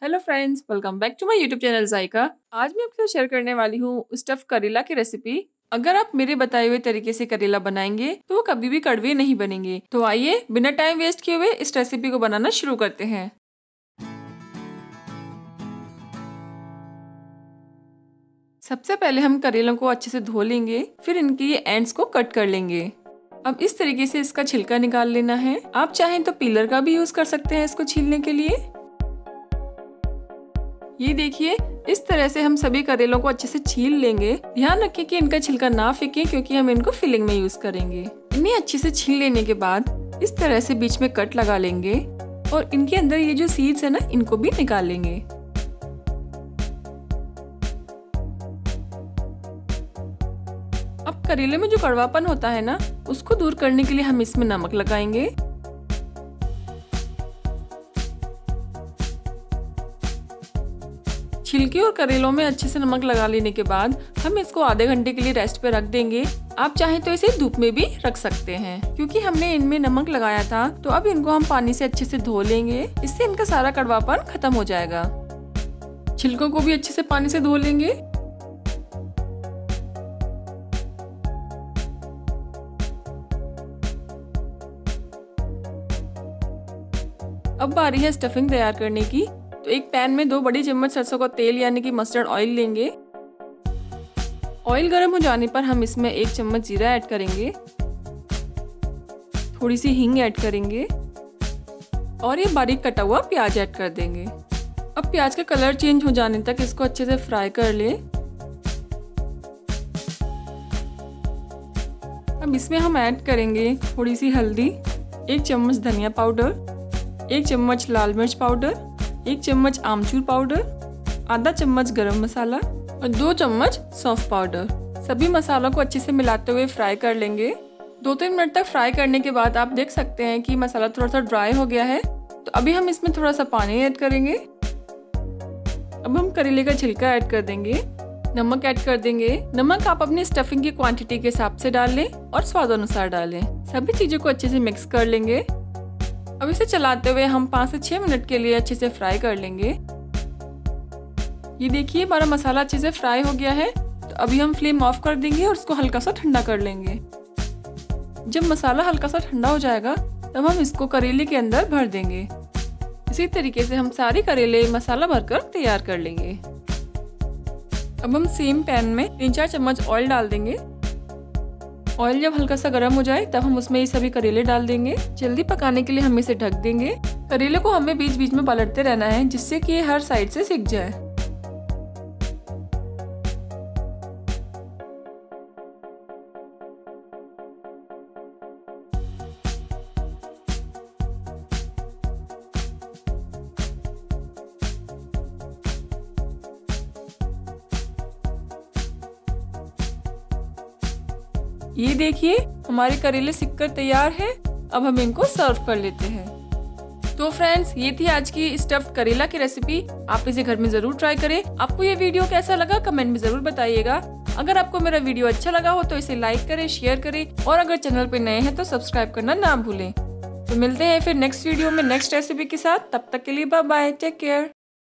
Hello friends, welcome back to my YouTube channel Zaika. आज मैं आपके साथ शेयर करने वाली हूँ स्टफ करेला की रेसिपी। अगर आप मेरे बताए हुए तरीके से करेला बनाएंगे तो वो कभी भी कड़वे नहीं बनेंगे। तो आइए बिना टाइम वेस्ट किए हुए इस रेसिपी को बनाना शुरू करते हैं। सबसे पहले हम करेलों को अच्छे से धो लेंगे, फिर इनके ये एंड्स को कट कर लेंगे। अब इस तरीके से इसका छिलका निकाल लेना है। आप चाहें तो पीलर का भी यूज कर सकते हैं इसको छीलने के लिए। ये देखिए, इस तरह से हम सभी करेलों को अच्छे से छील लेंगे। ध्यान रखें कि इनका छिलका ना फेंकें क्योंकि हम इनको फिलिंग में यूज करेंगे। इन्हें अच्छे से छील लेने के बाद इस तरह से बीच में कट लगा लेंगे और इनके अंदर ये जो सीड्स है ना, इनको भी निकाल लेंगे। अब करेले में जो कड़वापन होता है ना, उसको दूर करने के लिए हम इसमें नमक लगाएंगे। छिलके और करेलों में अच्छे से नमक लगा लेने के बाद हम इसको आधे घंटे के लिए रेस्ट पे रख देंगे। आप चाहें तो इसे धूप में भी रख सकते हैं। क्योंकि हमने इनमें नमक लगाया था तो अब इनको हम पानी से अच्छे से धो लेंगे। इससे इनका सारा कड़वापन खत्म हो जाएगा। छिलकों को भी अच्छे से पानी से धो लेंगे। अब बारी है स्टफिंग तैयार करने की। तो एक पैन में 2 बड़ी चम्मच सरसों का तेल यानी कि मस्टर्ड ऑयल लेंगे। ऑयल गर्म हो जाने पर हम इसमें 1 चम्मच जीरा ऐड करेंगे, थोड़ी सी हींग ऐड करेंगे और ये बारीक कटा हुआ प्याज ऐड कर देंगे। अब प्याज का कलर चेंज हो जाने तक इसको अच्छे से फ्राई कर ले। अब इसमें हम ऐड करेंगे थोड़ी सी हल्दी, 1 चम्मच धनिया पाउडर, 1 चम्मच लाल मिर्च पाउडर, 1 चम्मच आमचूर पाउडर, आधा चम्मच गरम मसाला और 2 चम्मच सौंफ पाउडर। सभी मसालों को अच्छे से मिलाते हुए फ्राई कर लेंगे। 2-3 मिनट तक फ्राई करने के बाद आप देख सकते हैं कि मसाला थोड़ा सा ड्राई हो गया है। तो अभी हम इसमें थोड़ा सा पानी ऐड करेंगे। अब हम करेले का छिलका ऐड कर देंगे, नमक ऐड कर देंगे। नमक आप अपनी स्टफिंग की क्वांटिटी के हिसाब से डाल लें और स्वाद अनुसार डालें। सभी चीजों को अच्छे से मिक्स कर लेंगे। अब इसे चलाते हुए हम 5 से 6 मिनट के लिए अच्छे से फ्राई कर लेंगे। ये देखिए, हमारा मसाला अच्छे से फ्राई हो गया है। तो अभी हम फ्लेम ऑफ कर देंगे और इसको हल्का सा ठंडा कर लेंगे। जब मसाला हल्का सा ठंडा हो जाएगा तब हम इसको करेले के अंदर भर देंगे। इसी तरीके से हम सारे करेले मसाला भरकर तैयार कर लेंगे। अब हम सेम पैन में 3-4 चम्मच ऑयल डाल देंगे। ऑयल जब हल्का सा गर्म हो जाए तब हम उसमें ये सभी करेले डाल देंगे। जल्दी पकाने के लिए हम इसे ढक देंगे। करेले को हमें बीच बीच में पलटते रहना है जिससे कि ये हर साइड से सिक जाए। ये देखिए, हमारे करेले सिककर तैयार है। अब हम इनको सर्व कर लेते हैं। तो फ्रेंड्स, ये थी आज की स्टफ्ड करेला की रेसिपी। आप इसे घर में जरूर ट्राई करें। आपको ये वीडियो कैसा लगा कमेंट में जरूर बताइएगा। अगर आपको मेरा वीडियो अच्छा लगा हो तो इसे लाइक करें, शेयर करें और अगर चैनल पे नए हैं तो सब्सक्राइब करना ना भूलें। तो मिलते हैं फिर नेक्स्ट वीडियो में नेक्स्ट रेसिपी के साथ। तब तक के लिए बाय बाय, टेक केयर।